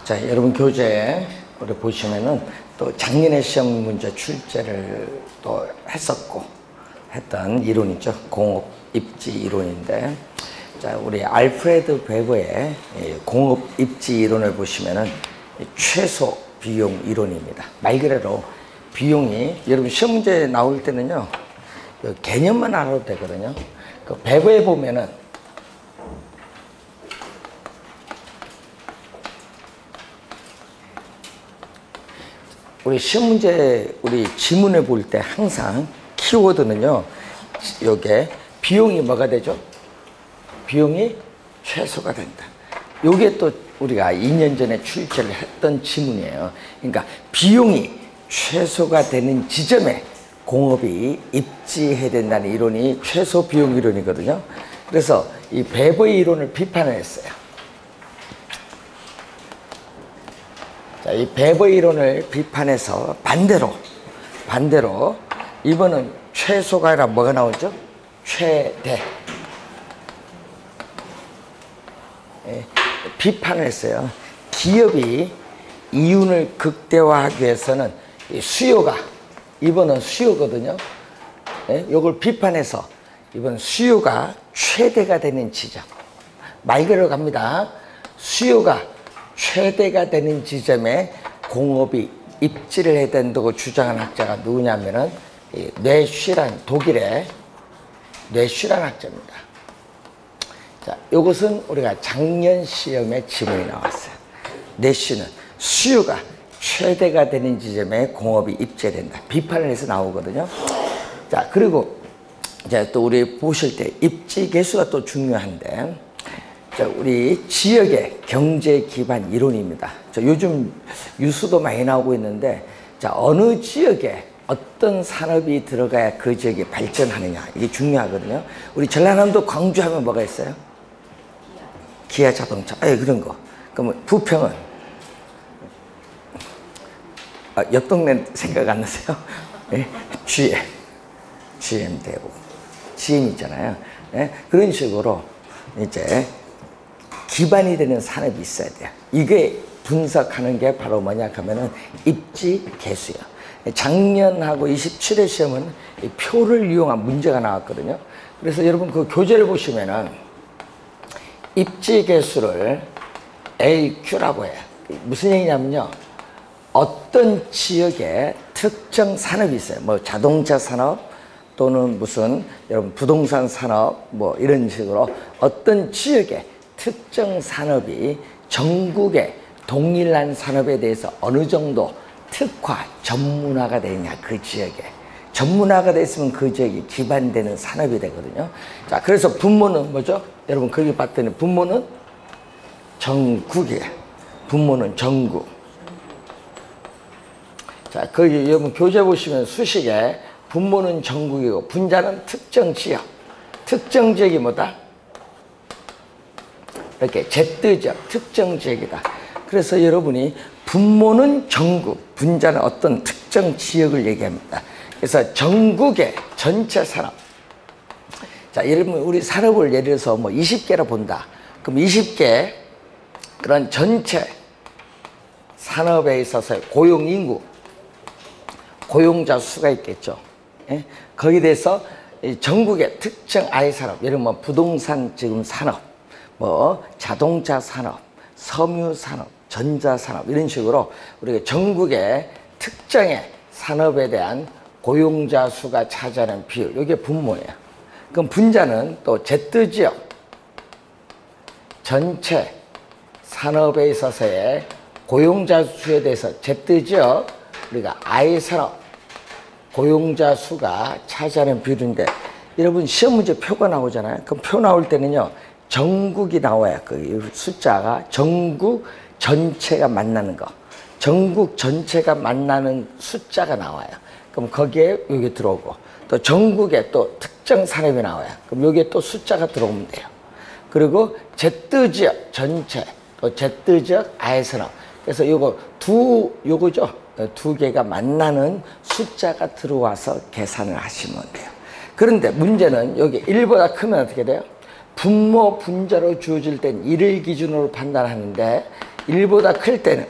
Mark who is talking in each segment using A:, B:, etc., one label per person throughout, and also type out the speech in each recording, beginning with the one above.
A: 자, 여러분 교재 우리 보시면은 또 작년에 시험 문제 출제를 또 했던 이론이죠. 공업 입지 이론인데, 자, 우리 알프레드 베거의 공업 입지 이론을 보시면은 최소 비용 이론입니다. 말 그대로 비용이, 여러분 시험 문제 나올 때는요, 개념만 알아도 되거든요. 그 베거에 보면은 우리 시험 문제, 우리 지문을 볼 때 항상 키워드는요, 요게 비용이 뭐가 되죠? 비용이 최소가 된다. 요게 또 우리가 2년 전에 출제를 했던 지문이에요. 그러니까 비용이 최소가 되는 지점에 공업이 입지해야 된다는 이론이 최소 비용 이론이거든요. 그래서 이 베거의 이론을 비판을 했어요. 자, 이 베거 이론을 비판해서 반대로 이번은 최소가 아니라 뭐가 나오죠? 최대. 비판을 했어요. 기업이 이윤을 극대화하기 위해서는 수요가, 이번은 수요거든요. 이걸 비판해서 이번 수요가 최대가 되는 지점, 말 그대로 갑니다. 수요가 최대가 되는 지점에 공업이 입지를 해야 된다고 주장한 학자가 누구냐면은 뇌쉬란, 독일의 뇌쉬란 학자입니다. 자, 이것은 우리가 작년 시험에 지문이 나왔어요. 뇌쉬는 수요가 최대가 되는 지점에 공업이 입지해야 된다, 비판을 해서 나오거든요. 자, 그리고 이제 또 우리 보실 때 입지 개수가 또 중요한데, 자, 우리 지역의 경제 기반 이론입니다. 자, 요즘 뉴스도 많이 나오고 있는데, 자, 어느 지역에 어떤 산업이 들어가야 그 지역이 발전하느냐, 이게 중요하거든요. 우리 전라남도 광주하면 뭐가 있어요? 기아 자동차, 그런 거. 그러면 부평은 옆 동네 생각 안 나세요? GM 대우, GM 있잖아요. 그런 식으로 이제 기반이 되는 산업이 있어야 돼요. 이게 분석하는 게 바로 뭐냐 하면은 입지 개수요. 작년하고 27회 시험은 이 표를 이용한 문제가 나왔거든요. 그래서 여러분 그 교재를 보시면은 입지 개수를 LQ라고 해요. 무슨 얘기냐면요, 어떤 지역에 특정 산업이 있어요. 뭐 자동차 산업 또는 무슨 여러분 부동산 산업 뭐 이런 식으로 어떤 지역에 특정 산업이 전국의 동일한 산업에 대해서 어느 정도 특화, 전문화가 되느냐, 그 지역에. 전문화가 됐으면 그 지역이 기반되는 산업이 되거든요. 자, 그래서 분모는 뭐죠? 여러분, 거기 봤더니 분모는 전국이에요. 분모는 전국. 자, 거기 여러분 교재 보시면 수식에 분모는 전국이고 분자는 특정 지역. 특정 지역이 뭐다? 이렇게 Z지역, 특정 지역이다. 그래서 여러분이 분모는 전국, 분자는 어떤 특정 지역을 얘기합니다. 그래서 전국의 전체 산업. 자, 예를 들면 우리 산업을 예를 들어서 뭐 20개라 본다. 그럼 20개 그런 전체 산업에 있어서 고용 인구, 고용자 수가 있겠죠. 거기에 대해서 전국의 특정 아이 산업, 예를 들면 부동산 지금 산업, 뭐 자동차 산업, 섬유 산업, 전자 산업, 이런 식으로 우리가 전국의 특정의 산업에 대한 고용자 수가 차지하는 비율, 이게 분모예요. 그럼 분자는 또 Z지역, 전체 산업에 있어서의 고용자 수에 대해서 Z지역, 우리가 I 산업 고용자 수가 차지하는 비율인데, 여러분 시험 문제 표가 나오잖아요. 그럼 표 나올 때는요, 전국이 나와야 그 숫자가 전국 전체가 만나는 거, 전국 전체가 만나는 숫자가 나와요. 그럼 거기에 여기 들어오고, 또 전국에 또 특정 산업이 나와요. 그럼 여기에 또 숫자가 들어오면 돼요. 그리고 Z지역 전체, 또 Z지역 아이산업. 그래서 요거죠. 두 개가 만나는 숫자가 들어와서 계산을 하시면 돼요. 그런데 문제는 여기 1보다 크면 어떻게 돼요? 분모 분자로 주어질 땐 1을 기준으로 판단하는데 1보다 클 때는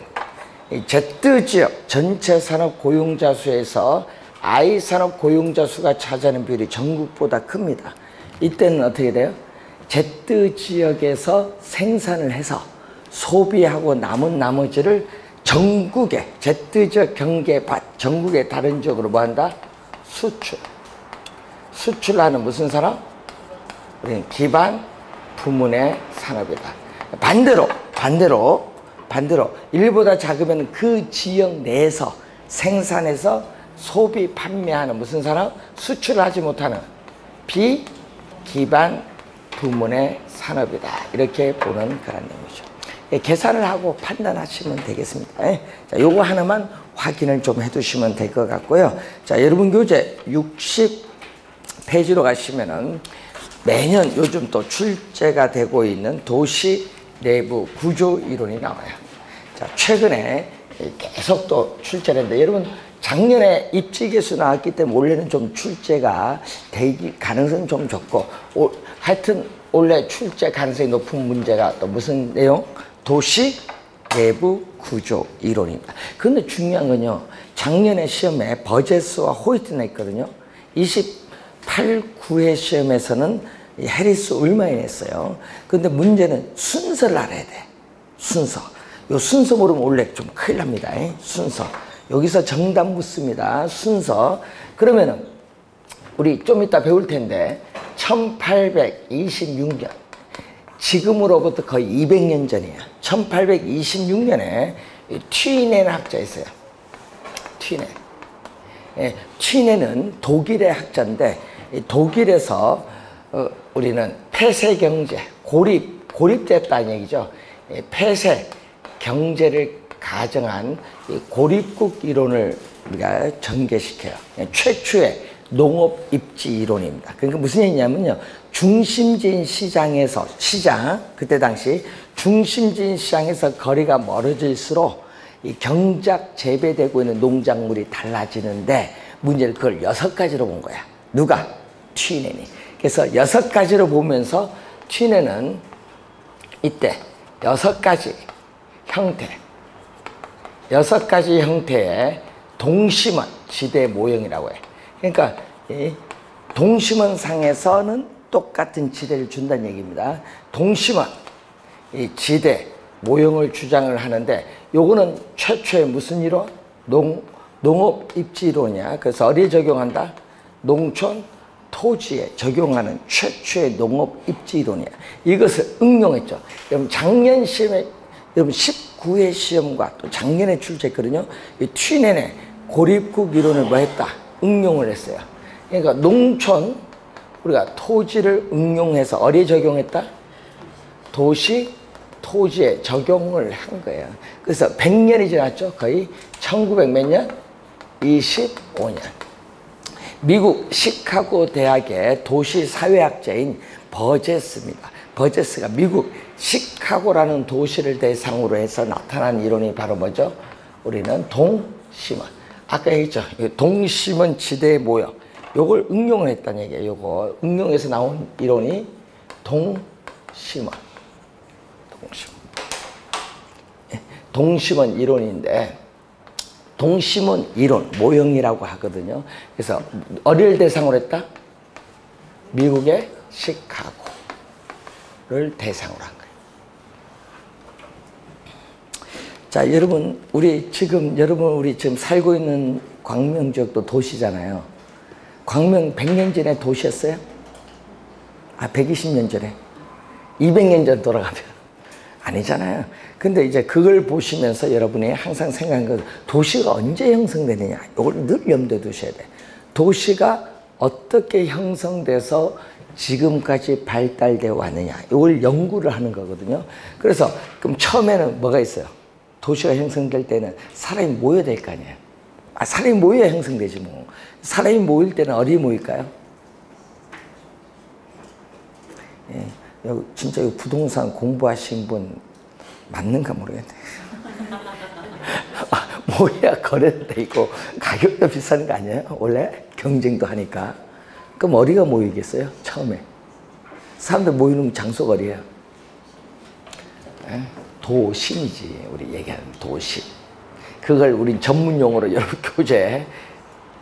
A: 이 Z지역 전체 산업 고용자 수에서 I 산업 고용자 수가 차지하는 비율이 전국보다 큽니다. 이때는 어떻게 돼요? Z지역에서 생산을 해서 소비하고 남은 나머지를 전국에 Z지역 경계 밖 전국의 다른 지역으로 뭐 한다? 수출하는 무슨 산업? 우리는 기반 부문의 산업이다. 반대로 1보다 작으면 그 지역 내에서 생산해서 소비 판매하는 무슨 산업? 수출하지 못하는 비기반 부문의 산업이다. 이렇게 보는 그런 내용이죠. 계산을 하고 판단하시면 되겠습니다. 자, 요거 하나만 확인을 좀 해두시면 될 것 같고요. 자, 여러분 교재 60페이지로 가시면은 매년 요즘 또 출제가 되고 있는 도시 내부 구조 이론이 나와요. 자, 최근에 계속 또 출제를 했는데 여러분 작년에 입지계수 나왔기 때문에 올해는 좀 출제가 되기 가능성이 좀 적고 하여튼 올해 출제 가능성이 높은 문제가 또 무슨 내용? 도시 내부 구조 이론입니다. 그런데 중요한 건요. 작년에 시험에 버제스와 호이트 냈거든요. 28, 9회 시험에서는 해리스 울마이 냈어요. 그런데 문제는 순서를 알아야 돼. 순서. 요 순서 모르면 원래 좀 큰일 납니다. 순서. 여기서 정답 묻습니다. 순서. 그러면은 우리 좀 이따 배울 텐데 1826년 지금으로부터 거의 200년 전이에요. 1826년에 튀넨 학자 있어요. 튀넨은 독일의 학자인데 독일에서 우리는 폐쇄 경제, 고립됐다는 얘기죠. 폐쇄 경제를 가정한 고립국 이론을 우리가 전개시켜요. 최초의 농업 입지 이론입니다. 그러니까 무슨 얘기냐면요. 중심지인 시장에서 그때 당시 중심지인 시장에서 거리가 멀어질수록 이 경작 재배되고 있는 농작물이 달라지는데 문제를 그걸 6가지로 본 거야. 누가? 튀넨이. 그래서 6가지로 보면서 튀넨은 이때 6가지 형태의 동심원 지대 모형이라고 해. 그러니까 이 동심원상에서는 똑같은 지대를 준다는 얘기입니다. 동심원 이 지대 모형을 주장을 하는데 요거는 최초의 무슨 이론? 농업 입지 이론이야. 그래서 어디에 적용한다? 농촌 토지에 적용하는 최초의 농업 입지 이론이야. 이것을 응용했죠. 여러분 작년 시험에 여러분 19회 시험과 또 작년에 출제했거든요. 이 튀넨의 고립국 이론을 뭐 했다? 응용을 했어요. 그러니까 농촌 우리가 토지를 응용해서 어디에 적용했다? 도시 토지에 적용을 한 거예요. 그래서 100년이 지났죠. 거의 1900 몇 년? 25년. 미국 시카고 대학의 도시사회학자인 버제스입니다. 버제스가 미국 시카고라는 도시를 대상으로 해서 나타난 이론이 바로 뭐죠? 우리는 동심원. 아까 얘기했죠. 동심원 지대의 모형. 요걸 응용을 했다는 얘기예요. 요거 응용해서 나온 이론이 동심원. 동심원 이론인데 동심원 이론 모형이라고 하거든요. 그래서 어디를 대상으로 했다? 미국의 시카고를 대상으로 한 거예요. 자, 여러분 우리 지금 살고 있는 광명 지역도 도시잖아요. 광명 100년 전에 도시였어요? 120년 전에? 200년 전 돌아가면 아니잖아요. 근데 이제 그걸 보시면서 여러분이 항상 생각하는 건 도시가 언제 형성되느냐. 이걸 늘 염두에 두셔야 돼. 도시가 어떻게 형성돼서 지금까지 발달되어 왔느냐. 이걸 연구를 하는 거거든요. 그래서 그럼 처음에는 뭐가 있어요? 도시가 형성될 때는 사람이 모여야 될 거 아니에요. 사람이 모여야 형성되지 뭐. 사람이 모일 때는 어디 모일까요? 여기 진짜 부동산 공부하신 분 맞는가 모르겠네. 모여야 거래도 되고 가격도 비싼 거 아니에요? 원래 경쟁도 하니까. 그럼 어디가 모이겠어요? 처음에 사람들 모이는 장소가 어디예요? 도심이지. 우리 얘기하는 도심. 그걸 우린 전문 용어로 여러분 교재에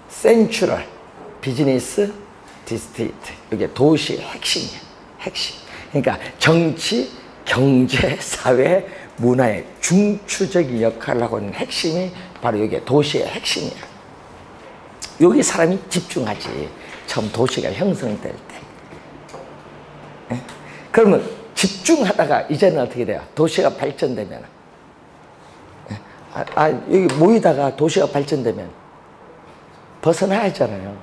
A: 센츄럴 비즈니스 디스트리크트, 이게 도시의 핵심이야. 핵심. 그러니까 정치, 경제, 사회, 문화의 중추적인 역할을 하고 있는 핵심이 바로 이게 도시의 핵심이야. 여기 사람이 집중하지. 처음 도시가 형성될 때. 그러면 집중하다가 이제는 어떻게 돼요? 도시가 발전되면, 여기 모이다가 도시가 발전되면 벗어나야잖아요.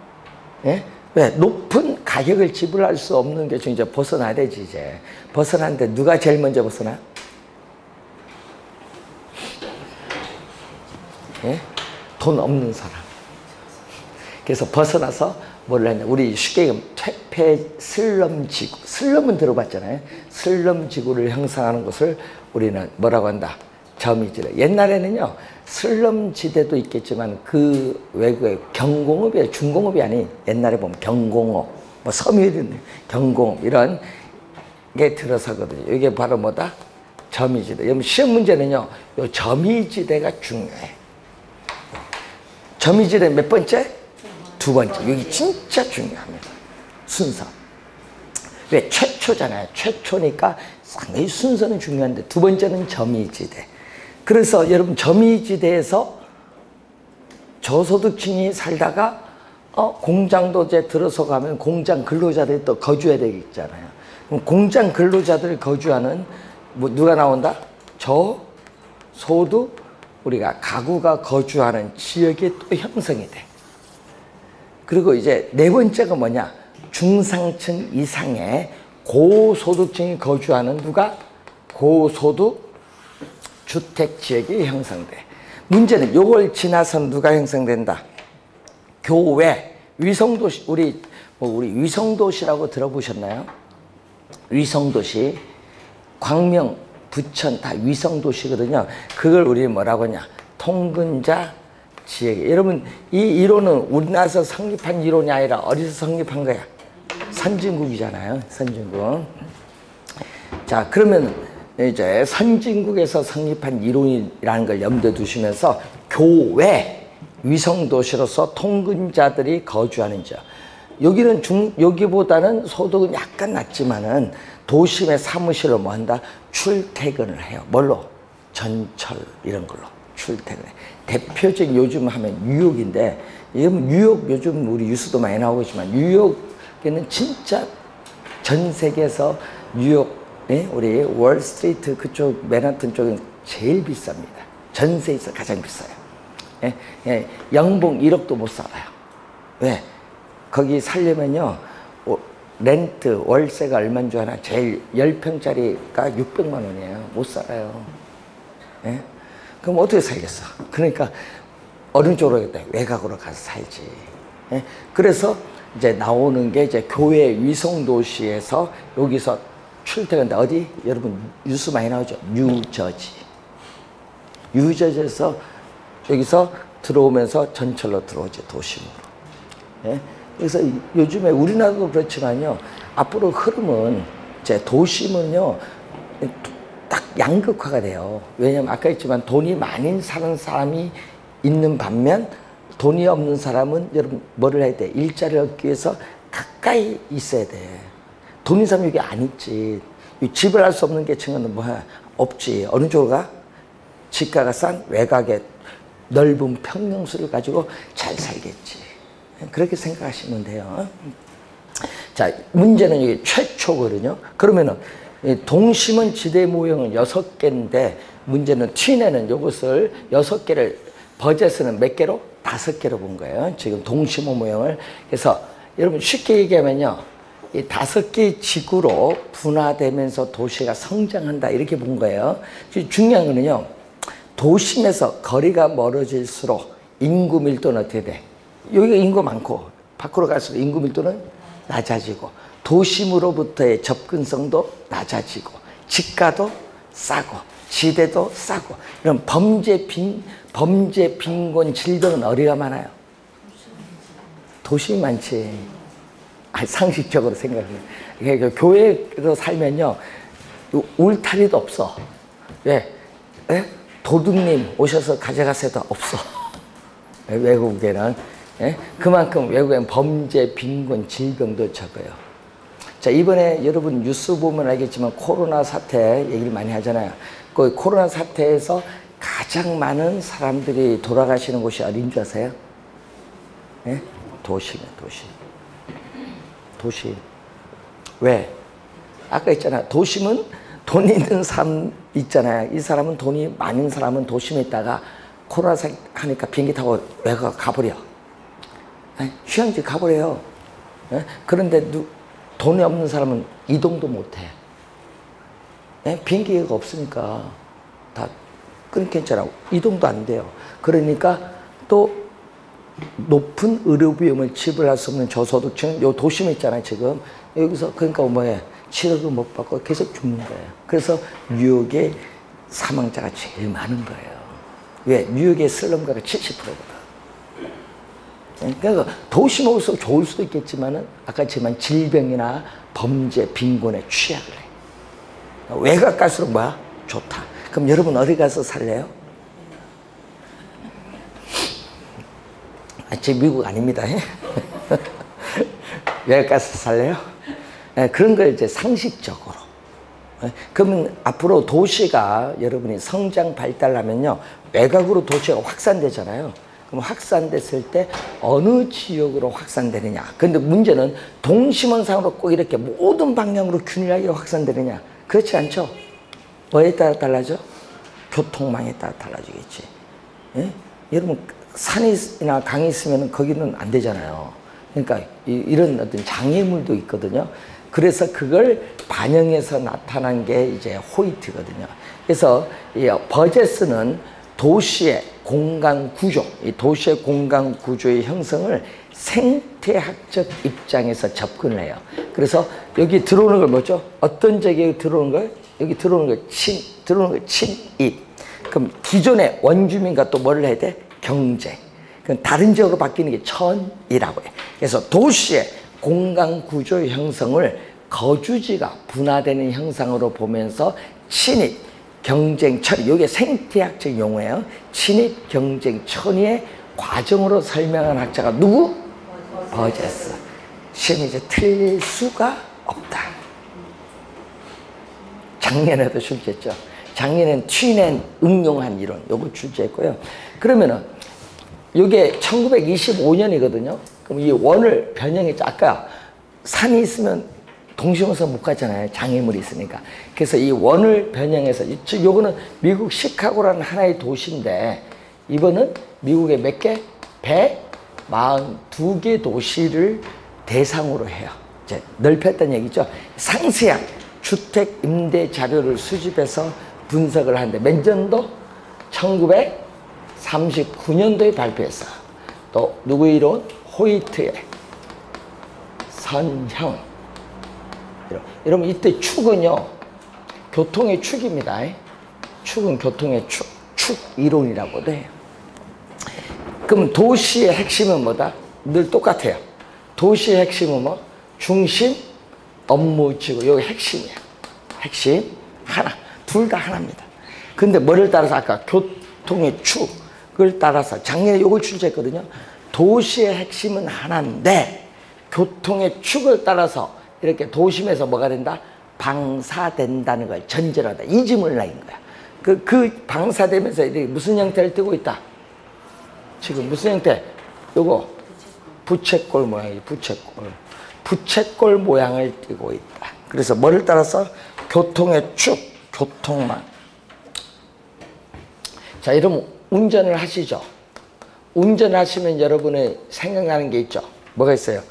A: 왜? 높은 가격을 지불할 수 없는 게 이제 벗어나야 되지. 이제 벗어나는데 누가 제일 먼저 벗어나? 돈 없는 사람. 그래서 벗어나서 뭘 했냐? 우리 쉽게 얘기하면 퇴폐 슬럼지구. 슬럼은 들어봤잖아요. 슬럼지구를 형성하는 것을 우리는 뭐라고 한다? 점이지대. 옛날에는요, 슬럼지대도 있겠지만 그 외국에 경공업이 중공업이 아닌, 옛날에 보면 경공업, 뭐 섬유는 경공업 이런 게 들어서거든요. 이게 바로 뭐다? 점이지대. 여러분 시험 문제는요, 요 점이지대가 중요해. 점이지대 몇 번째? 두 번째. 여기 진짜 중요합니다. 순서. 왜? 최초잖아요. 최초니까 상당히 순서는 중요한데 두 번째는 점이지대. 그래서 여러분 점이지대에서 저소득층이 살다가 공장도 이제 들어서 가면 공장 근로자들이 또 거주해야 되겠잖아요. 그럼 공장 근로자들이 거주하는 뭐 누가 나온다? 저소득 우리가 가구가 거주하는 지역이 또 형성이 돼. 그리고 이제 네 번째가 뭐냐? 중상층 이상의 고소득층이 거주하는 누가? 고소득 주택 지역이 형성돼. 문제는 요걸 지나서 누가 형성된다? 교외, 위성도시. 우리 위성도시라고 들어보셨나요? 위성도시, 광명, 부천 다 위성도시거든요. 그걸 우리 뭐라고 하냐? 통근자 지역. 여러분 이 이론은 우리나라에서 성립한 이론이 아니라 어디서 성립한 거야? 선진국이잖아요. 선진국. 자, 그러면 이제 선진국에서 성립한 이론이라는 걸 염두에 두시면서 교외 위성도시로서 통근자들이 거주하는 지역. 여기는 여기보다는 소득은 약간 낮지만은 도심의 사무실로 뭐 한다? 출퇴근을 해요. 뭘로? 전철 이런 걸로 출퇴근해. 대표적인 요즘 하면 뉴욕인데, 뉴욕 요즘 우리 뉴스도 많이 나오고 있지만 뉴욕에는 진짜 전 세계에서 뉴욕, 우리 월스트리트 그쪽 맨하튼 쪽은 제일 비쌉니다. 전 세계에서 가장 비싸요. 연봉 1억도 못 살아요. 왜? 거기 살려면요, 렌트, 월세가 얼마인 줄 아나? 제일 10평짜리가 600만 원이에요. 못 살아요. 그럼 어떻게 살겠어? 그러니까 어느 쪽으로 하겠다? 외곽으로 가서 살지. 그래서 이제 나오는 게 이제 교외 위성도시에서 여기서 출퇴근데 어디? 여러분 뉴스 많이 나오죠? 뉴저지. 뉴저지에서 여기서 들어오면서 전철로 들어오죠. 도심으로. 그래서 요즘에 우리나라도 그렇지만요, 앞으로 흐름은 이제 도심은요 딱 양극화가 돼요. 왜냐면 아까 했지만 돈이 많이 사는 사람이 있는 반면 돈이 없는 사람은 여러분 뭐를 해야 돼? 일자리를 얻기 위해서 가까이 있어야 돼. 돈 있는 사람이 여기 안 있지. 집을 할 수 없는 계층은 뭐야? 없지. 어느 쪽으로 가? 집가가 싼 외곽에 넓은 평형수를 가지고 잘 살겠지. 그렇게 생각하시면 돼요. 자, 문제는 이게 최초거든요. 그러면은 동심원 지대 모형은 6개인데 문제는 틴에는 이것을 6개를 버젯은 몇 개로? 5개로 본 거예요. 지금 동심원 모형을. 그래서 여러분 쉽게 얘기하면요, 이 5개의 지구로 분화되면서 도시가 성장한다 이렇게 본 거예요. 중요한 거는요, 도심에서 거리가 멀어질수록 인구 밀도는 어떻게 돼? 여기가 인구 많고 밖으로 갈수록 인구 밀도는 낮아지고 도심으로부터의 접근성도 낮아지고 집가도 싸고 지대도 싸고, 이런 범죄 빈곤 질병은 어디가 많아요? 도심이 많지. 상식적으로 생각해. 그러니까 교회에서 살면요 울타리도 없어. 왜? 예? 도둑님 오셔서 가져가세도 없어. 외국에는. 예? 그만큼 외국에는 범죄, 빈곤, 질병도 적어요. 자, 이번에 여러분 뉴스 보면 알겠지만 코로나 사태 얘기를 많이 하잖아요. 그 코로나 사태에서 가장 많은 사람들이 돌아가시는 곳이 어딘 줄 아세요? 예? 도시네, 도시. 도시. 왜? 아까 있잖아. 도심은 돈 있는 사람 있잖아요. 이 사람은 돈이 많은 사람은 도심에 있다가 코로나 하니까 비행기 타고 외곽 가버려. 휴양지 가버려요. 그런데 돈이 없는 사람은 이동도 못해. 비행기가 없으니까 다 끊겼잖아. 이동도 안 돼요. 그러니까 또 높은 의료 비용을 지불할 수 없는 저소득층, 요 도심에 있잖아요, 지금. 여기서, 그러니까 뭐예요? 치료도 못 받고 계속 죽는 거예요. 그래서 뉴욕에 사망자가 제일 많은 거예요. 왜? 뉴욕의 슬럼가가 70%거든. 그러니까 도시 먹을수록 좋을 수도 있겠지만은, 아까 했지만 질병이나 범죄, 빈곤에 취약을 해. 외곽 갈수록 뭐야? 좋다. 그럼 여러분 어디 가서 살래요? 제 미국 아닙니다. 외곽 가서 살래요? 그런 걸 이제 상식적으로. 그러면 앞으로 도시가 여러분이 성장 발달하면요, 외곽으로 도시가 확산되잖아요. 그럼 확산됐을 때 어느 지역으로 확산되느냐. 근데 문제는 동심원상으로 꼭 이렇게 모든 방향으로 균일하게 확산되느냐. 그렇지 않죠? 뭐에 따라 달라져? 교통망에 따라 달라지겠지. 예? 여러분 산이나 강이 있으면 거기는 안 되잖아요. 그러니까 이런 어떤 장애물도 있거든요. 그래서 그걸 반영해서 나타난 게 이제 호이트거든요. 그래서 이 버제스는 도시의 공간 구조, 이 도시의 공간 구조의 형성을 생태학적 입장에서 접근을 해요. 그래서 여기 들어오는 걸 뭐죠? 어떤 지역에 들어오는 걸? 여기 들어오는 걸 들어오는 걸 친입. 그럼 기존의 원주민과 또 뭐를 해야 돼? 경쟁. 그럼 다른 지역으로 바뀌는 게 천이라고 해요. 그래서 도시의 공간 구조 형성을 거주지가 분화되는 형상으로 보면서 친입, 경쟁, 천이, 이게 생태학적 용어예요. 친입, 경쟁, 천이의 과정으로 설명한 학자가 누구? 버제스. 시험에 이제 틀릴 수가 없다. 작년에도 출제했죠. 작년엔 튀낸 응용한 이론, 요걸 출제했고요. 그러면은 이게 1925년이거든요. 그럼 이 원을 변형했죠. 아까 산이 있으면 동심원서 못 가잖아요. 장애물이 있으니까. 그래서 이 원을 변형해서, 요거는 미국 시카고라는 하나의 도시인데, 이번은 미국의 몇 개? 142개 도시를 대상으로 해요. 이제 넓혔다는 얘기죠. 상세한 주택 임대 자료를 수집해서 분석을 하는데, 몇 년도? 1939년도에 발표했어. 또 누구의 이론? 호이트의 선형. 여러분 이때 축은요, 교통의 축입니다. 축은 교통의 축 이론이라고도 해요. 그럼 도시의 핵심은 뭐다? 늘 똑같아요. 도시의 핵심은 뭐? 중심, 업무지구. 여기 핵심이야. 핵심 하나. 둘 다 하나입니다. 근데 뭐를 따라서 아까 교통의 축을 따라서 작년에 이걸 출제했거든요. 도시의 핵심은 하나인데 교통의 축을 따라서 이렇게 도심에서 뭐가 된다? 방사된다는 걸 전제로 하다. 이 질문을 나인 거야. 그 방사되면서 이렇게 무슨 형태를 띠고 있다? 지금 무슨 형태? 요거 부채꼴 모양이 부채꼴 모양을 띠고 있다. 그래서 뭐를 따라서? 교통의 축, 교통망. 자, 여러분 운전을 하시죠. 운전하시면 여러분이 생각나는 게 있죠. 뭐가 있어요?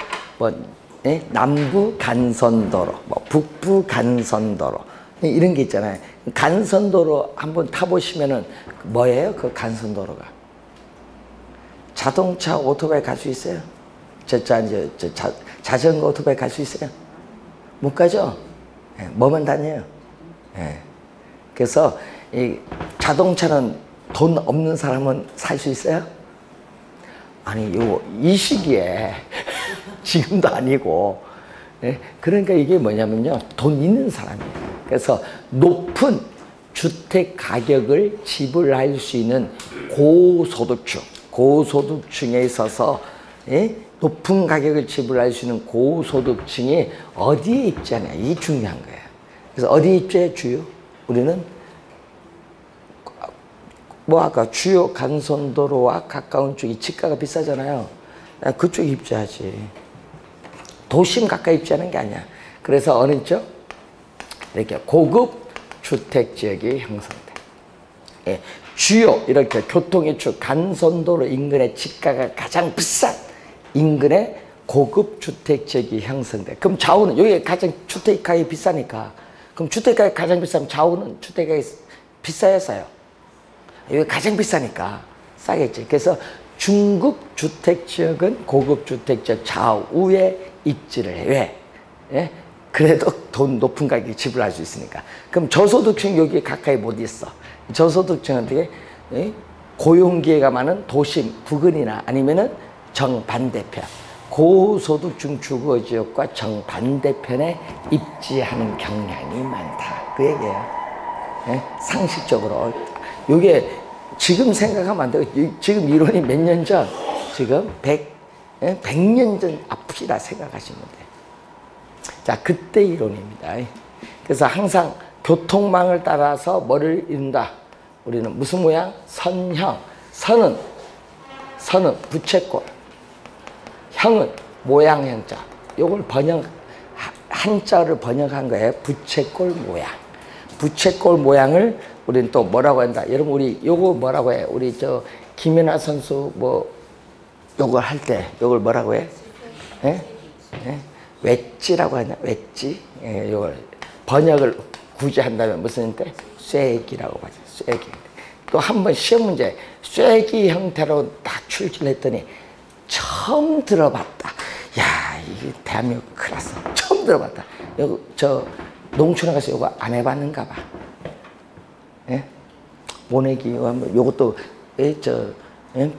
A: 남부 간선도로, 북부 간선도로, 이런 게 있잖아요. 간선도로 한번 타보시면은 뭐예요? 그 간선도로가 자동차, 오토바이 갈 수 있어요? 자전거, 오토바이 갈 수 있어요? 못 가죠? 뭐만 다녀요? 그래서 이 자동차는 돈 없는 사람은 살 수 있어요? 아니, 이 시기에 지금도 아니고, 그러니까 이게 뭐냐면요, 돈 있는 사람이에요. 그래서 높은 주택 가격을 지불할 수 있는 고소득층에 있어서 높은 가격을 지불할 수 있는 고소득층이 어디에 입지하냐, 이게 중요한 거예요. 그래서 어디에 입지해 주요? 우리는 아까 주요 간선도로와 가까운 쪽이 집가가 비싸잖아요. 그쪽에 입지하지. 도심 가까이 입지하는 게 아니야. 그래서 어느 쪽? 이렇게 고급 주택 지역이 형성돼. 주요 이렇게 교통의 주 간선도로 인근의 집가가 가장 비싼 인근의 고급 주택 지역이 형성돼. 그럼 좌우는 여기 가장 주택 가격이 비싸니까. 그럼 주택 가격이 가장 비싸면 좌우는 주택 가격이 비싸야 싸요. 여기 가장 비싸니까 싸겠지. 그래서 중급 주택 지역은 고급 주택 지역 좌우에 입지를 해. 왜? 그래도 돈 높은 가격에 지불할 수 있으니까. 그럼 저소득층 여기 가까이 못 있어. 저소득층한테 고용기회가 많은 도심 부근이나 아니면은 정반대편, 고소득층 주거지역과 정반대편에 입지하는 경향이 많다. 그 얘기예요. 상식적으로. 이게 지금 생각하면 안 되고, 지금 이론이 몇 년 전, 지금 100년 전 앞이라 생각하시면 돼요. 자, 그때 이론입니다. 그래서 항상 교통망을 따라서 뭐를 이룬다? 우리는 무슨 모양? 선형. 선은 부채꼴. 형은 모양 형자. 요걸 한자를 번역한 거예요. 부채꼴 모양. 부채꼴 모양을 우리는 또 뭐라고 한다? 여러분, 우리 요거 뭐라고 해? 우리 김연아 선수 요걸 할 때, 요걸 뭐라고 해? 웨지라고 하냐? 웨지? 요걸 번역을 굳이 한다면 무슨 때? 쐐기라고 하죠. 쐐기. 또 한 번 시험 문제 쐐기 형태로 딱 출제했더니 처음 들어봤다. 야, 이게 대한민국 큰일 났어. 처음 들어봤다. 농촌에 가서 요거 안 해봤는가 봐. 모내기, 요것도,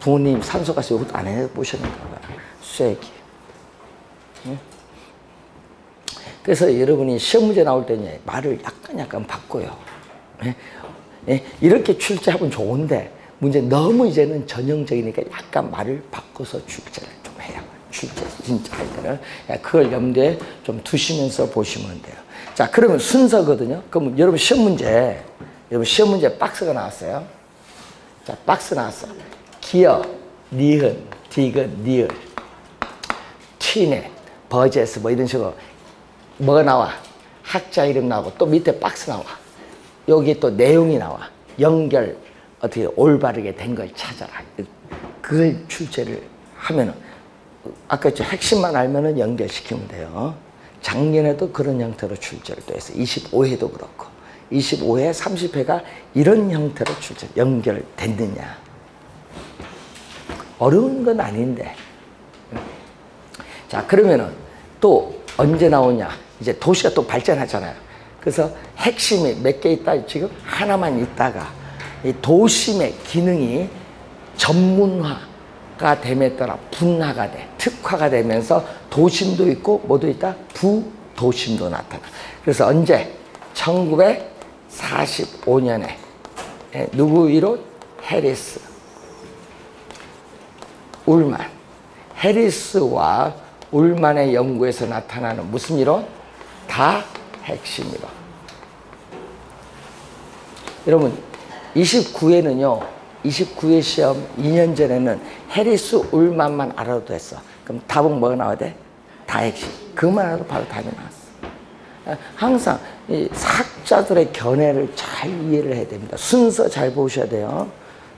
A: 부모님 산소 가서 요것도 안 해보셨는가 봐. 쐐기. 그래서 여러분이 시험 문제 나올 때는 말을 약간 바꿔요. 이렇게 출제하면 좋은데, 문제 너무 이제는 전형적이니까 약간 말을 바꿔서 출제를 좀 해야. 출제 진짜 할 때는. 그걸 염두에 좀 두시면서 보시면 돼요. 자, 그러면 순서거든요. 그럼 여러분 시험 문제 박스가 나왔어요. 자, 박스 나왔어. 기어, 니은, 디귿, 니을, 튀넷, 버제스 이런 식으로 뭐가 나와? 학자 이름 나오고 또 밑에 박스 나와. 여기 또 내용이 나와. 연결 어떻게 올바르게 된 걸 찾아라. 그걸 출제를 하면은 아까 핵심만 알면은 연결시키면 돼요. 작년에도 그런 형태로 출제를 또 했어요. 25회도 그렇고 25회, 30회가 이런 형태로 출제 연결됐느냐. 어려운 건 아닌데. 자, 그러면은 또 언제 나오냐? 이제 도시가 또 발전하잖아요. 그래서 핵심이 몇 개 있다. 지금 하나만 있다가 이 도심의 기능이 전문화가 됨에 따라 분화가 돼. 특화가 되면서 도심도 있고 뭐도 있다? 부도심도 나타나. 그래서 언제? 1945년에 누구 이론? 해리스, 울만. 해리스와 울만의 연구에서 나타나는 무슨 이론? 다 핵심 이론. 여러분 29회는요. 29회 시험 2년 전에는 해리스 울만만 알아도 됐어. 그럼 답은 뭐가 나와야 돼? 다 핵심. 그것만 알아도 바로 답이 나왔어. 항상 이 사학자들의 견해를 잘 이해를 해야 됩니다. 순서 잘 보셔야 돼요.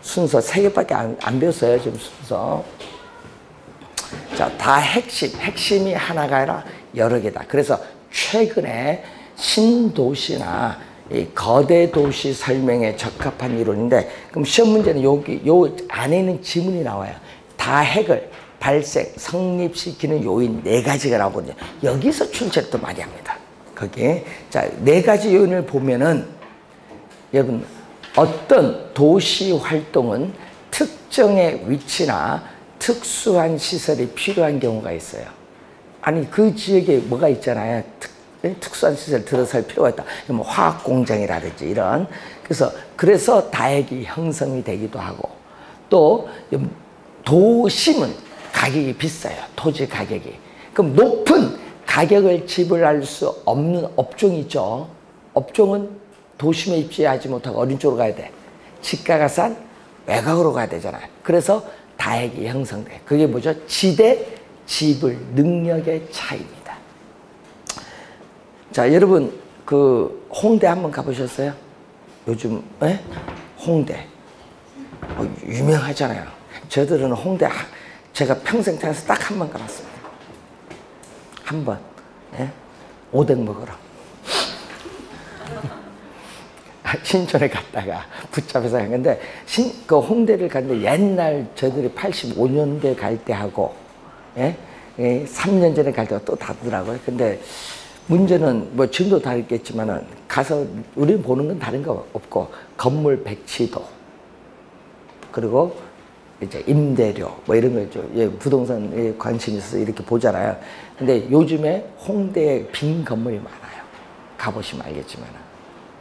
A: 순서 3개밖에 안 배웠어요. 지금 순서. 자, 다 핵심이 하나가 아니라 여러 개다. 그래서 최근에 신도시나 이 거대 도시 설명에 적합한 이론인데, 그럼 시험 문제는 요 안에 있는 지문이 나와요. 다 핵을 발생, 성립시키는 요인 4가지가 나오거든요. 여기서 출제를 또 많이 합니다. 거기. 자, 4가지 요인을 보면은, 여러분, 어떤 도시 활동은 특정의 위치나 특수한 시설이 필요한 경우가 있어요. 아니, 그 지역에 뭐가 있잖아요. 특수한 시설 들어설 필요가 있다. 뭐 화학 공장이라든지 이런. 그래서 다액이 형성이 되기도 하고, 또 도심은 가격이 비싸요. 토지 가격이. 그럼 높은 가격을 지불할 수 없는 업종이 있죠. 업종은 도심에 입지하지 못하고 어린 쪽으로 가야 돼. 지가가 싼 외곽으로 가야 되잖아요. 그래서 다액이 형성돼. 그게 뭐죠? 지대 지불 능력의 차이입니다. 자, 여러분 그 홍대 한번 가보셨어요? 요즘 홍대 유명하잖아요. 저들은 홍대 제가 평생 살아서 딱 한 번 가봤습니다. 한 번. 오뎅 먹으러. 신촌에 갔다가 붙잡혀서 갔는데 그 홍대를 갔는데 옛날 저들이 85년대 갈 때 하고 3년 전에 갈 때가 또 다르더라고요. 근데 문제는 뭐 지금도 다르겠지만은 가서 우리는 보는 건 다른 거 없고 건물 배치도 그리고 이제 임대료 뭐 이런 거 있죠. 부동산에 관심이 있어서 이렇게 보잖아요. 근데 요즘에 홍대에 빈 건물이 많아요. 가보시면 알겠지만은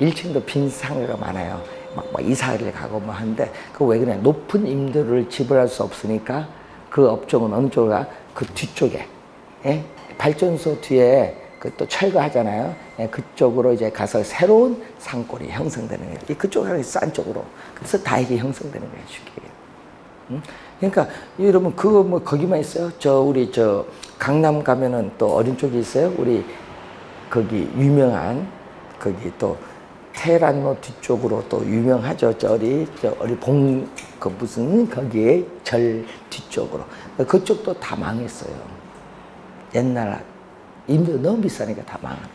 A: 1층도 빈 상가가 많아요. 막 이사를 가고 뭐 하는데 그 왜 그래? 높은 임대료를 지불할 수 없으니까 그 업종은 어느 쪽가 그 뒤쪽에 발전소 뒤에 그 또 철거하잖아요. 그쪽으로 이제 가서 새로운 상권이 형성되는 거예요. 그쪽으로 싼 쪽으로. 그래서 다액이 형성되는 거예요. 쉽게. 그러니까 여러분 그거 뭐 거기만 있어요? 우리 강남 가면은 또 어린 쪽이 있어요. 우리 거기 유명한 거기 또 테란로 뒤쪽으로 또 유명하죠. 그 무슨 거기에 절 뒤쪽으로. 그쪽도 다 망했어요. 옛날 임대료 너무 비싸니까 다 망하는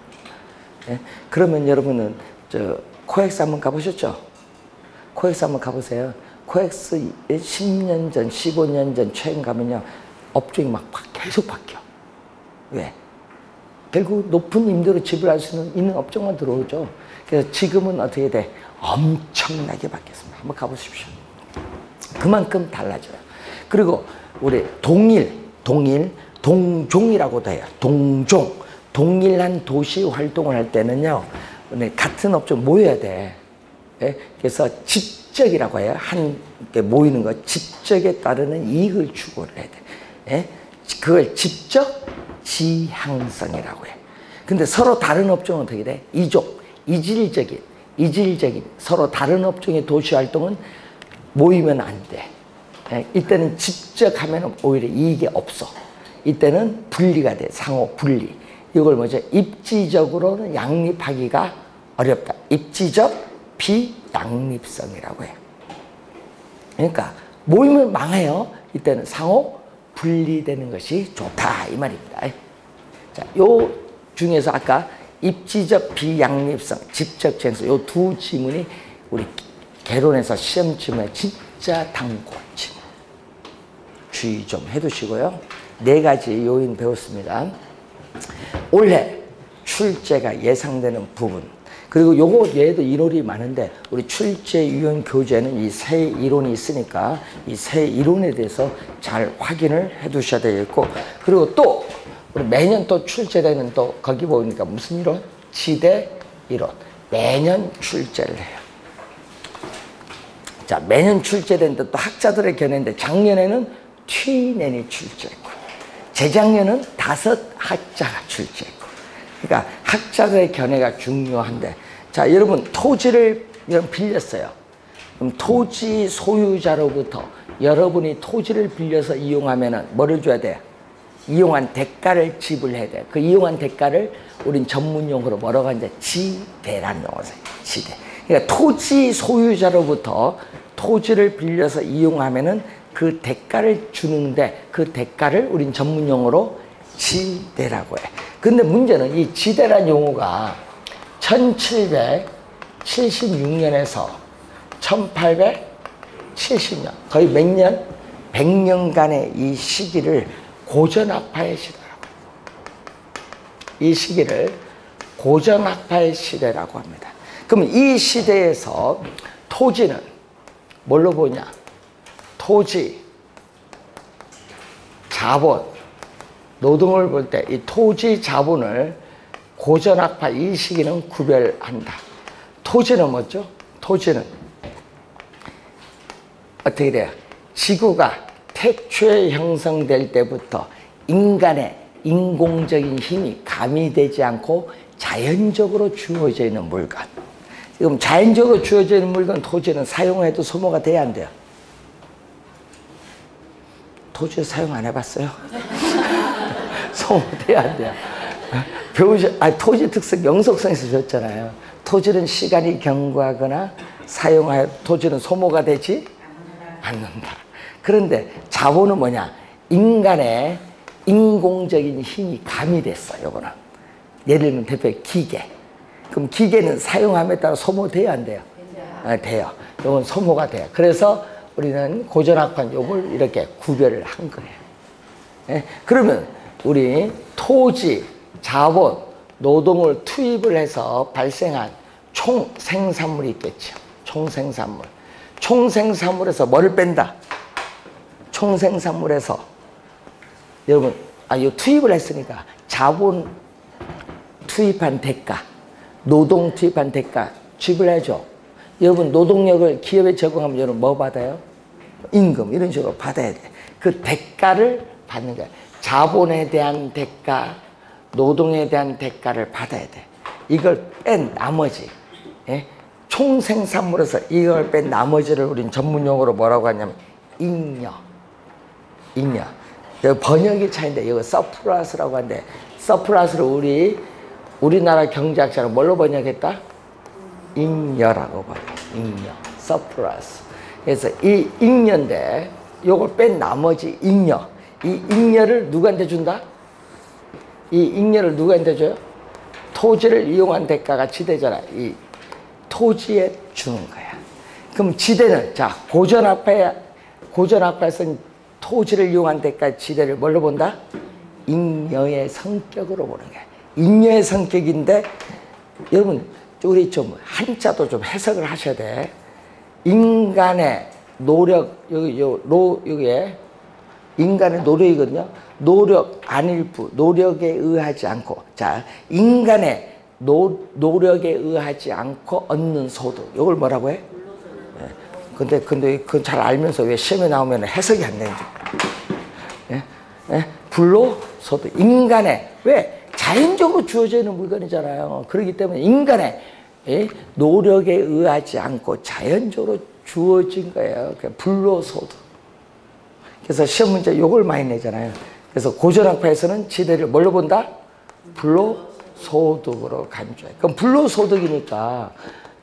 A: 거예요. 그러면 여러분은 코엑스 한번 가보셨죠? 코엑스 한번 가보세요. 코엑스 10년 전, 15년 전 최근 가면요. 업종이 막 계속 바뀌어. 왜? 결국 높은 임대료 지불할 수 있는 업종만 들어오죠. 그래서 지금은 어떻게 돼? 엄청나게 바뀌었습니다. 한번 가보십시오. 그만큼 달라져요. 그리고 우리 동종이라고도 해요. 동일한 도시 활동을 할 때는요. 같은 업종 모여야 돼. 그래서 집적이라고 해요. 함께 모이는 거. 집적에 따르는 이익을 추구를 해야 돼. 그걸 집적 지향성이라고 해요. 근데 서로 다른 업종은 어떻게 돼? 이질적인 서로 다른 업종의 도시 활동은 모이면 안 돼. 이때는 집적하면 오히려 이익이 없어. 이때는 분리가 돼. 상호 분리. 이걸 뭐죠? 입지적으로는 양립하기가 어렵다. 입지적 비양립성이라고 해요. 그러니까 모이면 망해요. 이때는 상호 분리되는 것이 좋다 이 말입니다. 자, 요 중에서 아까 입지적 비양립성, 집적 지향성 요 두 지문이 우리 개론에서 시험 지문에 진짜 단고 지문. 주의 좀 해두시고요. 4가지 요인 배웠습니다. 올해 출제가 예상되는 부분. 그리고 요거 얘도 이론이 많은데 우리 출제 유형 교재는 이 세 이론이 있으니까 이 세 이론에 대해서 잘 확인을 해 두셔야 되겠고, 그리고 또 우리 매년 또 출제되는 또 거기 보니까 무슨 이론? 지대 이론. 매년 출제를 해요. 자, 매년 출제되는데 또 학자들의 견해인데 작년에는 T년이 출제했고 재작년은 5 학자가 출제했고, 그러니까 학자들의 견해가 중요한데, 자, 여러분 토지를 빌렸어요. 그럼 토지 소유자로부터 여러분이 토지를 빌려서 이용하면은 뭐를 줘야 돼요? 이용한 대가를 지불해야 돼요. 그 이용한 대가를 우린 전문 용어로 뭐라고 하는지 지대라는 용어죠. 지대. 그러니까 토지 소유자로부터 토지를 빌려서 이용하면은 그 대가를 주는데 그 대가를 우린 전문 용어로 지대라고 해. 근데 문제는 이 지대란 용어가 1776년에서 1870년 거의 몇 년? 100년간의 이 시기를 고전학파의 시대라고. 이 시기를 고전학파의 시대라고 합니다. 그럼 이 시대에서 토지는 뭘로 보냐? 토지, 자본, 노동을 볼 때 이 토지 자본을 고전학파 이 시기는 구별한다. 토지는 뭐죠? 토지는 어떻게 돼요? 지구가 태초에 형성될 때부터 인간의 인공적인 힘이 가미되지 않고 자연적으로 주어져 있는 물건. 지금 자연적으로 주어져 있는 물건 토지는 사용해도 소모가 돼야 안 돼요? 토지 사용 안 해봤어요? 소모돼야 안 돼요? 토지 특성 영속성에서 배웠잖아요. 토지는 시간이 경과하거나 사용하여 토지는 소모가 되지 않는다. 그런데 자본은 뭐냐? 인간의 인공적인 힘이 가미됐어. 요거는 예를 들면 대표 기계. 그럼 기계는 사용함에 따라 소모돼야 안 돼요? 돼요. 요건 소모가 돼요. 그래서 우리는 고전학파는 요걸 이렇게 구별을 한 거예요. 예? 그러면 우리 토지, 자본, 노동을 투입을 해서 발생한 총생산물이 있겠죠. 총생산물. 총생산물에서 뭐를 뺀다? 총생산물에서 여러분, 이 투입을 했으니까 자본 투입한 대가, 노동 투입한 대가 지불해야죠. 여러분 노동력을 기업에 제공하면 여러분 뭐 받아요? 임금 이런 식으로 받아야 돼. 그 대가를 받는 거야. 자본에 대한 대가, 노동에 대한 대가를 받아야 돼. 이걸 뺀 나머지, 예? 총생산물에서 이걸 뺀 나머지를 우린 전문용어로 뭐라고 하냐면 잉여. 잉여. 번역이 차이인데 이거 서플러스라고 하는데 서플러스를 우리나라 경제학자는 뭘로 번역했다? 잉여라고 번역. 잉여. 서플러스. 그래서 이 잉여인데 요걸 뺀 나머지 잉여. 이 잉여를 누구한테 준다? 이 잉여를 누구한테 줘요? 토지를 이용한 대가가 지대잖아. 이 토지에 주는 거야. 그럼 지대는 자 고전학파에서는 토지를 이용한 대가 지대를 뭘로 본다? 잉여의 성격으로 보는 거야. 잉여의 성격인데 여러분 우리 좀 한자도 좀 해석을 하셔야 돼. 인간의 노력 여기에 인간의 노력이거든요. 노력 안일부 노력에 의하지 않고 자 인간의 노력에 의하지 않고 얻는 소득 이걸 뭐라고 해? 근데 그건 잘 알면서 왜 시험에 나오면 해석이 안 되는지. 예? 예? 불로소득. 인간의 왜 자연적으로 주어져 있는 물건이잖아요. 그렇기 때문에 인간의 노력에 의하지 않고 자연적으로 주어진 거예요. 불로소득. 그래서 시험 문제 요걸 많이 내잖아요. 그래서 고전학파에서는 지대를 뭘로 본다? 불로소득으로 간주해. 그럼 불로소득이니까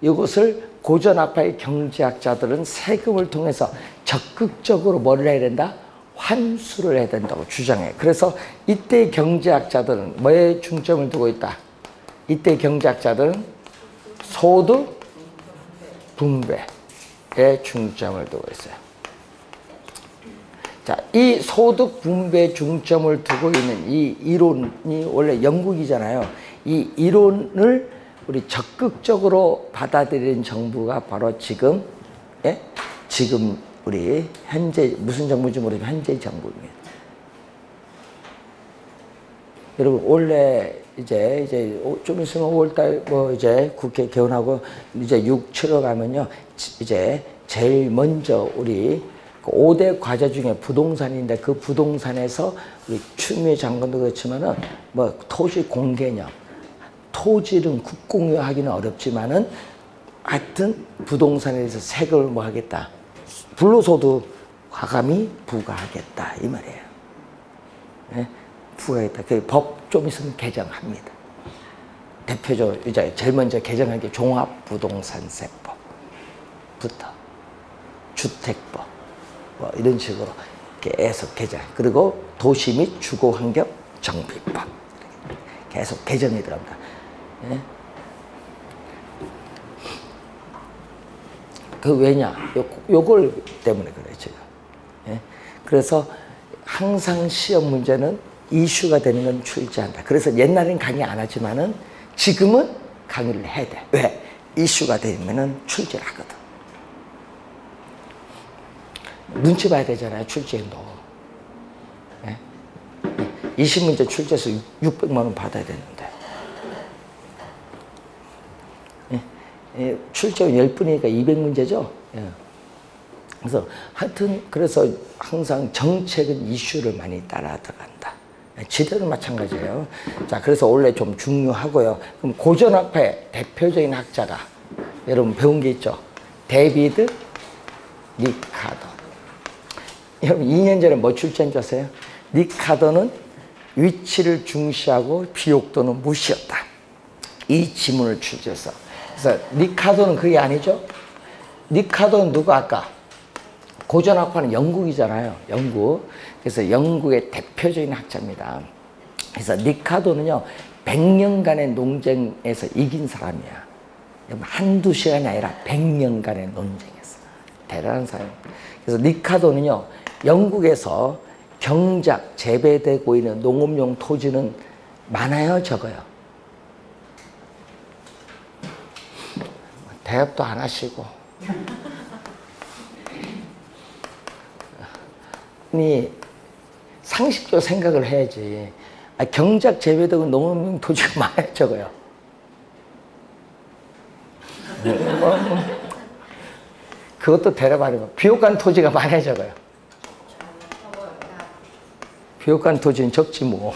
A: 이것을 고전학파의 경제학자들은 세금을 통해서 적극적으로 뭐를 해야 된다? 환수를 해야 된다고 주장해. 그래서 이때 경제학자들은 뭐에 중점을 두고 있다? 이때 경제학자들은 소득 분배에 중점을 두고 있어요. 자, 이 소득 분배 중점을 두고 있는 이 이론이 원래 영국이잖아요. 이 이론을 우리 적극적으로 받아들인 정부가 바로 지금, 예? 지금 우리 현재 무슨 정부인지 모르지만 현재 정부입니다. 여러분 원래 이제 좀 있으면 5월달 뭐 이제 국회 개원하고 이제 6, 7월 가면요 이제 제일 먼저 우리 5대 과제 중에 부동산인데 그 부동산에서 우리 추미애 장관도 그렇지만은 뭐 토지 공개념. 토지는 국공유하기는 어렵지만은 하여튼 부동산에 대해서 세금을 뭐 하겠다. 불로소득 과감히 부과하겠다 이 말이에요. 네? 부과하겠다. 그 법 좀 있으면 개정합니다. 대표적으로 이제 제일 먼저 개정한 게 종합부동산세법부터 주택법 뭐 이런 식으로 계속 개정. 그리고 도시 및 주거환경 정비법 계속 개정이 들어갑니다. 예? 그 왜냐? 요걸 때문에 그래 지금. 예? 그래서 항상 시험 문제는 이슈가 되는 건 출제한다. 그래서 옛날엔 강의 안 하지만은 지금은 강의를 해야 돼. 왜? 이슈가 되면은 출제를 하거든. 눈치 봐야 되잖아요. 출제도. 예? 20문제 출제해서 600만 원 받아야 되는데. 출제원 10분이니까 200문제죠. 예. 그래서 하여튼 그래서 항상 정책은 이슈를 많이 따라 들어간다. 지도는 마찬가지예요. 자, 그래서 원래 좀 중요하고요. 그럼 고전학파의 대표적인 학자가 여러분 배운 게 있죠. 데비드 리카도. 여러분 2년 전에 뭐 출제한 줄 아세요? 리카도는 위치를 중시하고 비옥도는 무시였다. 이 지문을 출제해서. 그래서 리카도는 그게 아니죠. 리카도는 누가 아까 고전학파는 영국이잖아요. 영국. 그래서 영국의 대표적인 학자입니다. 그래서 리카도는요 100년간의 논쟁에서 이긴 사람이야. 한두 시간이 아니라 100년간의 논쟁에서. 대단한 사람. 그래서 리카도는요 영국에서 경작 재배되고 있는 농업용 토지는 많아요, 적어요? 대답도 안 하시고. 아니, 상식적으로 생각을 해야지. 경작 재배되고 농업용 토지가 많아요, 적어요? 그것도 대답 안 해봐. 비옥한 토지가 많아요, 적어요? 비옥한 토지는 적지 뭐.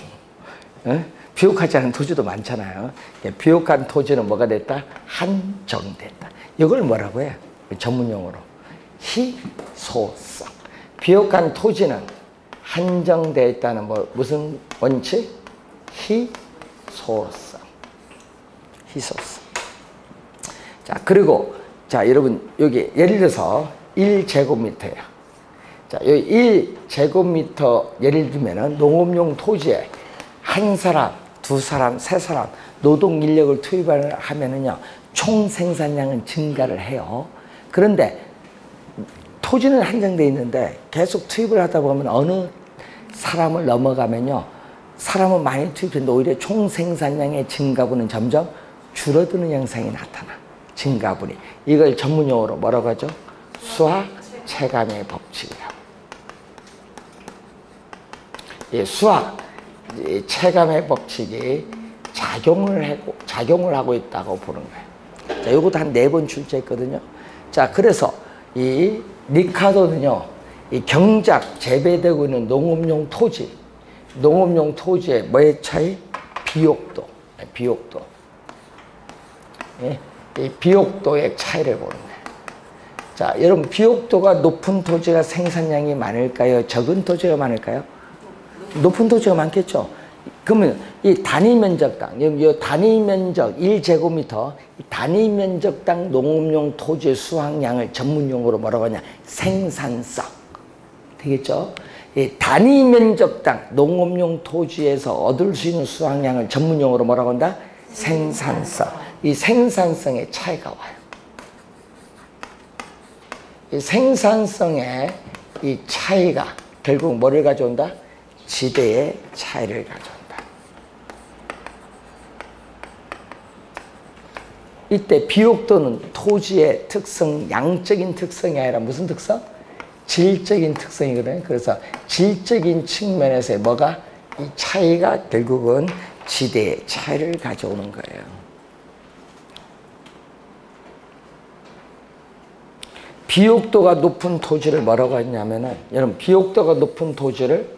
A: 비옥하지 않은 토지도 많잖아요. 비옥한 토지는 뭐가 됐다? 한정됐다. 이걸 뭐라고 해요? 전문용어로. 희소성. 비옥한 토지는 한정되어 있다는 무슨 원칙? 희소성. 희소성. 자, 그리고 자, 여러분 여기 예를 들어서 1제곱미터예요. 자, 여기 1제곱미터 예를 들면은 농업용 토지에 한 사람, 두 사람, 세 사람 노동 인력을 투입을 하면은요 총 생산량은 증가를 해요. 그런데 토지는 한정되어 있는데 계속 투입을 하다 보면 어느 사람을 넘어가면요 사람은 많이 투입했는데 오히려 총 생산량의 증가분은 점점 줄어드는 현상이 나타나. 증가분이. 이걸 전문용어로 뭐라고 하죠? 수학 체감의 법칙이라고. 이 수학 체감의 법칙이 작용을 하고 있다고 보는 거예요. 자, 이것도 한 4번 출제했거든요. 자, 그래서 이 리카도는요, 이 경작 재배되고 있는 농업용 토지의 뭐의 차이? 비옥도. 예, 이 비옥도의 차이를 보는 거예요. 자, 여러분 비옥도가 높은 토지가 생산량이 많을까요? 적은 토지가 많을까요? 높은 토지가 많겠죠. 그러면 이 단위 면적당, 이 단위 면적 1제곱미터, 단위 면적당 농업용 토지의 수확량을 전문용어로 뭐라고 하냐? 생산성. 되겠죠? 이 단위 면적당 농업용 토지에서 얻을 수 있는 수확량을 전문용어로 뭐라고 한다? 생산성. 이 생산성의 차이가 와요. 이 생산성의 이 차이가 결국 뭐를 가져온다? 지대의 차이를 가져온다. 이때 비옥도는 토지의 특성, 양적인 특성이 아니라 무슨 특성? 질적인 특성이거든요. 그래서 질적인 측면에서 뭐가? 이 차이가 결국은 지대의 차이를 가져오는 거예요. 비옥도가 높은 토지를 뭐라고 했냐면은, 여러분, 비옥도가 높은 토지를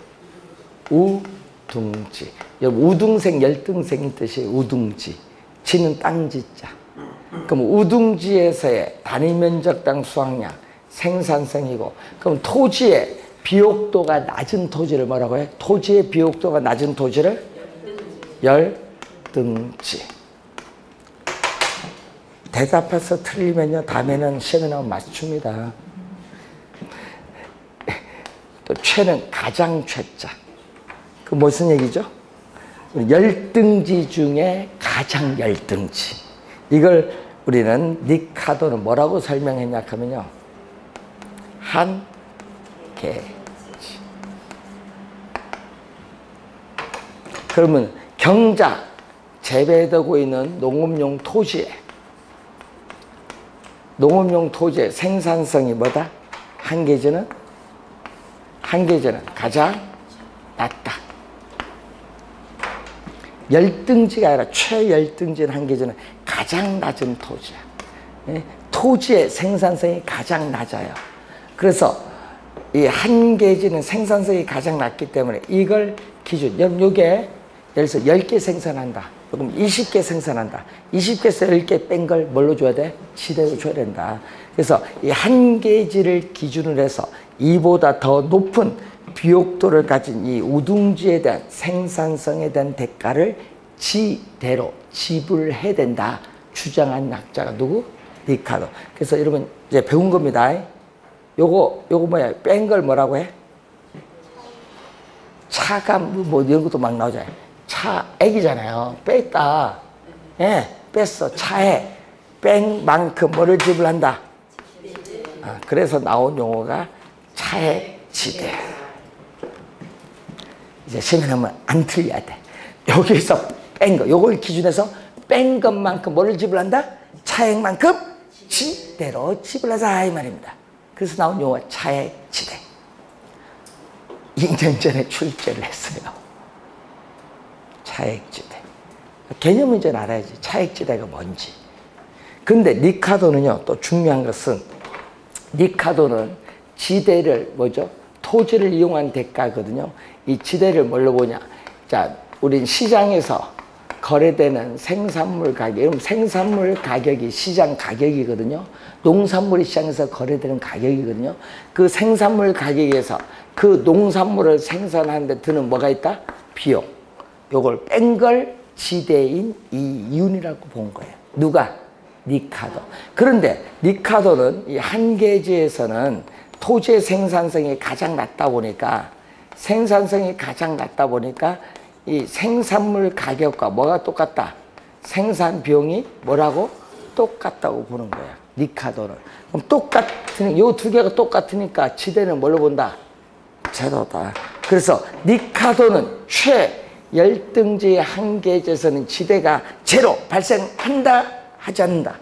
A: 우둥지. 여러분, 우등생, 열등생인 뜻이 우둥지. 지는 땅지자. 그럼 우둥지에서의 단위 면적당 수확량, 생산성이고, 그럼 토지의 비옥도가 낮은 토지를 뭐라고 해? 토지의 비옥도가 낮은 토지를 열등지. 대답해서 틀리면요, 다음에는 시험에 나오면 맞춥니다. 또 최는 가장 최자. 그 무슨 얘기죠? 열등지 중에 가장 열등지. 이걸 우리는 리카도는 뭐라고 설명했냐 하면요, 한계지. 그러면 경작 재배되고 있는 농업용 토지의 생산성이 뭐다? 한계지는 가장 낮다. 열등지가 아니라 최열등지는 한계지는 가장 낮은 토지야. 토지의 생산성이 가장 낮아요. 그래서 이 한계지는 생산성이 가장 낮기 때문에 이걸 기준, 여러분 요게 예를 들어서 10개 생산한다. 그럼 20개 생산한다. 20개에서 10개 뺀 걸 뭘로 줘야 돼? 지대로 줘야 된다. 그래서 이 한계지를 기준으로 해서 이보다 더 높은 비옥도를 가진 이 우둥지에 대한 생산성에 대한 대가를 지대로 지불해야 된다. 주장한 학자가 누구? 리카르도. 그래서 여러분 이제 배운 겁니다. 요거 뭐야? 뺀 걸 뭐라고 해? 차감 뭐 이런 것도 막 나오잖아요. 차액이잖아요. 뺐다. 예, 뺐어. 차액. 뺀 만큼 뭐를 지불한다? 그래서 나온 용어가 차액지대. 이제 시험하면 안 틀려야 돼. 여기서 뺀 거, 요걸 기준해서 뺀 것만큼 뭐를 지불한다? 차액만큼 지대로 지불하자 이 말입니다. 그래서 나온 용어가 차액지대. 2년 전에 출제를 했어요. 차액지대. 개념은 이제 알아야지. 차액지대가 뭔지. 근데 리카도는요, 또 중요한 것은 리카도는 지대를 뭐죠? 토지를 이용한 대가거든요. 이 지대를 뭘로 보냐? 자, 우린 시장에서 거래되는 생산물 가격, 여러분 생산물 가격이 시장 가격이거든요. 농산물이 시장에서 거래되는 가격이거든요. 그 생산물 가격에서 그 농산물을 생산하는 데 드는 뭐가 있다? 비용. 요걸 뺀 걸 지대인 이윤이라고 본 거예요. 누가? 리카도. 그런데 리카도는 이 한계지에서는 토지의 생산성이 가장 낮다 보니까 이 생산물 가격과 뭐가 똑같다? 생산 비용이 뭐라고? 똑같다고 보는 거야. 리카도는. 그럼 똑같은, 요 두 개가 똑같으니까 지대는 뭘로 본다? 제로다. 그래서 리카도는 최열등지의 한계지에서는 지대가 제로 발생한다? 하지 않는다?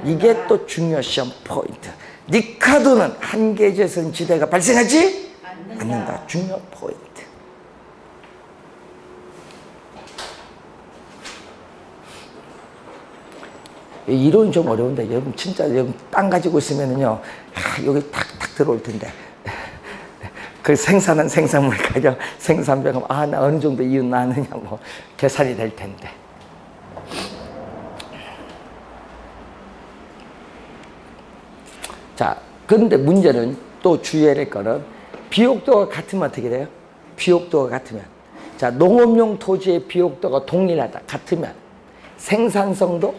A: 이게 또 중요 시험 포인트. 리카도는 한계지에서는 지대가 발생하지 않는다. 중요 포인트. 이론이 좀 어려운데 여러분 진짜 여러분 땅 가지고 있으면은요 여기 탁탁 들어올 텐데 그 생산한 생산물 가격 생산비가 나 어느 정도 이윤 나느냐 뭐 계산이 될 텐데. 자, 근데 문제는 또 주의해야 될 거는 비옥도가 같으면 어떻게 돼요? 비옥도가 같으면, 자, 농업용 토지의 비옥도가 동일하다 같으면 생산성도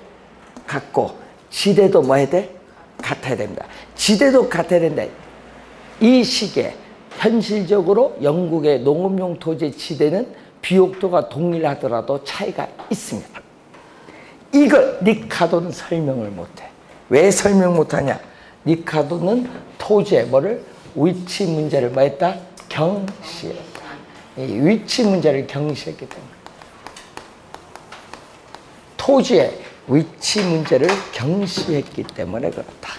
A: 같고 지대도 뭐 해야 돼? 같아야 됩니다. 지대도 같아야 된다. 이 시기에 현실적으로 영국의 농업용 토지의 지대는 비옥도가 동일하더라도 차이가 있습니다. 이걸 리카도는 설명을 못해. 왜 설명 못하냐? 리카도는 토지의 뭐를? 위치 문제를 뭐 했다? 경시했다. 이 위치 문제를 경시했기 때문에. 토지의 위치 문제를 경시했기 때문에 그렇다.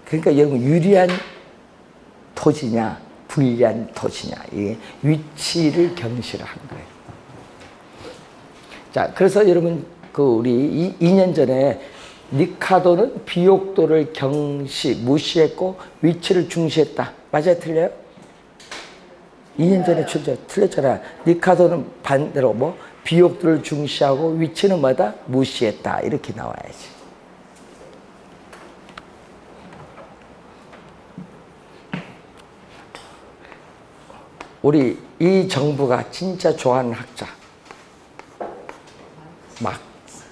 A: 그러니까 여러분 유리한 토지냐 불리한 토지냐 이게 위치를 경시를 한 거예요. 자, 그래서 여러분 우리 2년 전에 리카도는 비옥도를 무시했고 위치를 중시했다. 맞아요? 틀려요? 2년 전에 틀렸잖아. 리카도는 반대로 비옥도를 중시하고 위치는 뭐다? 무시했다. 이렇게 나와야지. 우리 이 정부가 진짜 좋아하는 학자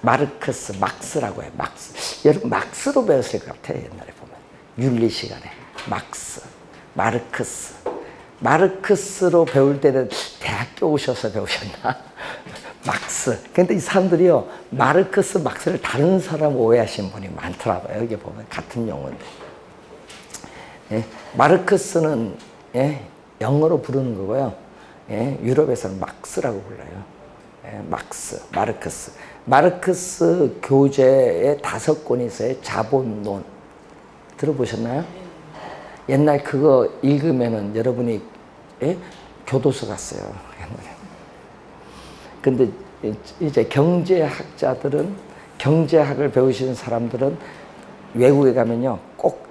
A: 마르크스, 막스라고 해. 막스. 여러분 막스로 배웠을 것 같아요. 옛날에 보면 윤리 시간에 마르크스로 배울 때는 대학교 오셔서 배우셨나? 막스. 근데 이 사람들이요 막스를 다른 사람 오해하시는 분이 많더라고요. 여기 보면 같은 용어인데. 예, 마르크스는 영어로 부르는 거고요. 유럽에서는 막스라고 불러요. 마르크스 교재에 5권이 있어요. 자본론. 들어보셨나요? 옛날 그거 읽으면은 여러분이 교도소 갔어요. 옛날에. 근데 이제 경제학자들은, 경제학을 배우시는 사람들은 외국에 가면요, 꼭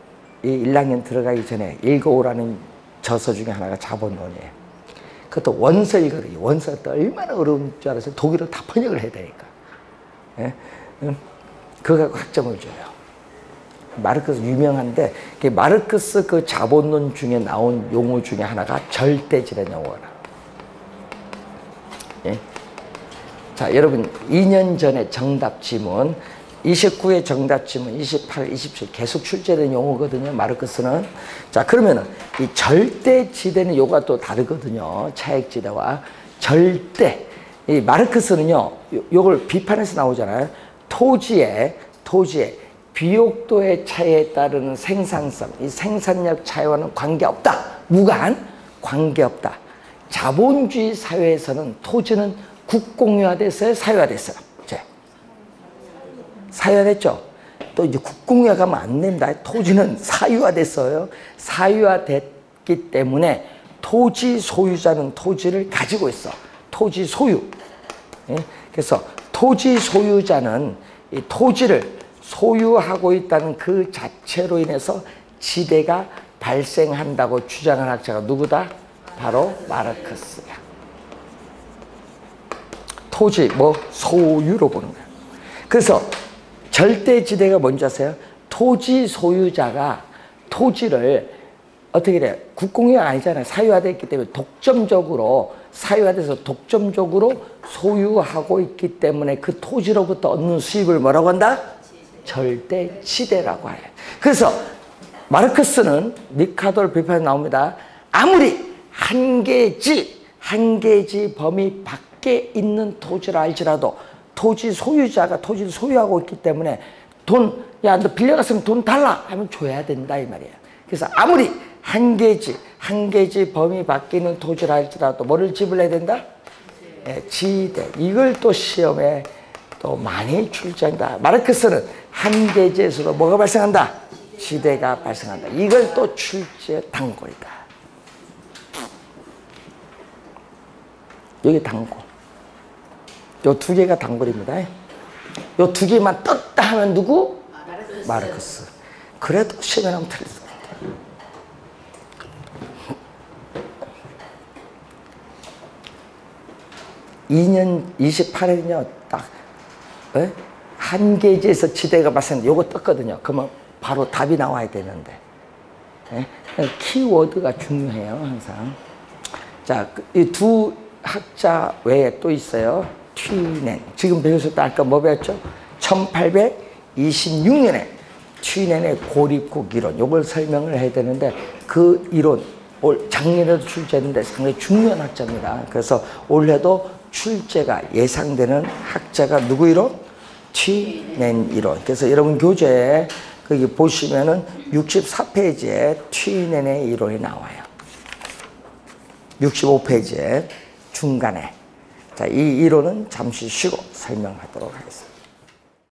A: 이 1학년 들어가기 전에 읽어오라는 저서 중에 하나가 자본론이에요. 그것도 원서 읽어요. 원서가 또 얼마나 어려운 줄 알아서 독일어 다 번역을 해야 되니까. 예? 그거 갖고 학점을 줘요. 마르크스 유명한데, 마르크스 그 자본론 중에 나온 용어 중에 하나가 절대지라는 용어가 나와요. 예? 자, 여러분 2년 전에 정답 지문, 29의 정답 지문, 28, 27 계속 출제된 용어거든요, 마르크스는. 자, 그러면은 이 절대지대는 요가 또 다르거든요, 차액지대와. 절대, 이 마르크스는요, 요걸 비판해서 나오잖아요. 토지의 비옥도의 차이에 따르는 생산성, 이 생산력 차이와는 관계없다. 무관, 관계없다. 자본주의 사회에서는 토지는 국공유화됐어요, 사유화됐어요? 사유화됐죠? 또 이제 국공유화가면 안 된다. 토지는 사유화됐어요. 사유화됐기 때문에 토지 소유자는 토지를 가지고 있어. 토지 소유. 예? 그래서 토지 소유자는 이 토지를 소유하고 있다는 그 자체로 인해서 지대가 발생한다고 주장한 학자가 누구다? 바로 마르크스야. 토지, 소유로 보는 거야. 그래서 절대지대가 뭔지 아세요? 토지 소유자가 토지를 어떻게 돼요? 국공유화 아니잖아요. 사유화됐기 때문에 사유화돼서 독점적으로 소유하고 있기 때문에 그 토지로부터 얻는 수입을 뭐라고 한다? 절대지대라고 해요. 그래서 마르크스는 리카도를 비판해 나옵니다. 아무리 한 개지 범위 밖에 있는 토지를 알지라도 토지 소유자가 토지를 소유하고 있기 때문에 야, 너 빌려갔으면 돈 달라 하면 줘야 된다 이 말이에요. 그래서 아무리 한 개지 범위 밖에 있는 토지를 할지라도 뭐를 지불해야 된다? 네, 지대. 이걸 또 시험에 또 많이 출제한다. 마르크스는 한 개지에서도 뭐가 발생한다? 지대가 발생한다. 이걸 또 출제 단골이다. 여기 단골. 요 두 개가 단골입니다. 요 두 개만 떴다 하면 누구? 마르크스. 그래도 시험에 나오면 틀릴 수 없다. 2년 28일은요, 딱, 한 개지에서 지대가 발생했는데 요거 떴거든요. 그러면 바로 답이 나와야 되는데. 키워드가 중요해요, 항상. 자, 이 두 학자 외에 또 있어요. 튀넨. 지금 배우셨다 아까 뭐 배웠죠? 1826년에 튀넨의 고립국 이론. 요걸 설명을 해야 되는데 그 이론 작년에도 출제했는데 상당히 중요한 학자입니다. 그래서 올해도 출제가 예상되는 학자가 누구 이론? 튀넨 이론. 그래서 여러분 교재에 거기 보시면은 64페이지에 튀넨의 이론이 나와요. 65페이지에 중간에. 자, 이 이론은 잠시 쉬고 설명하도록 하겠습니다.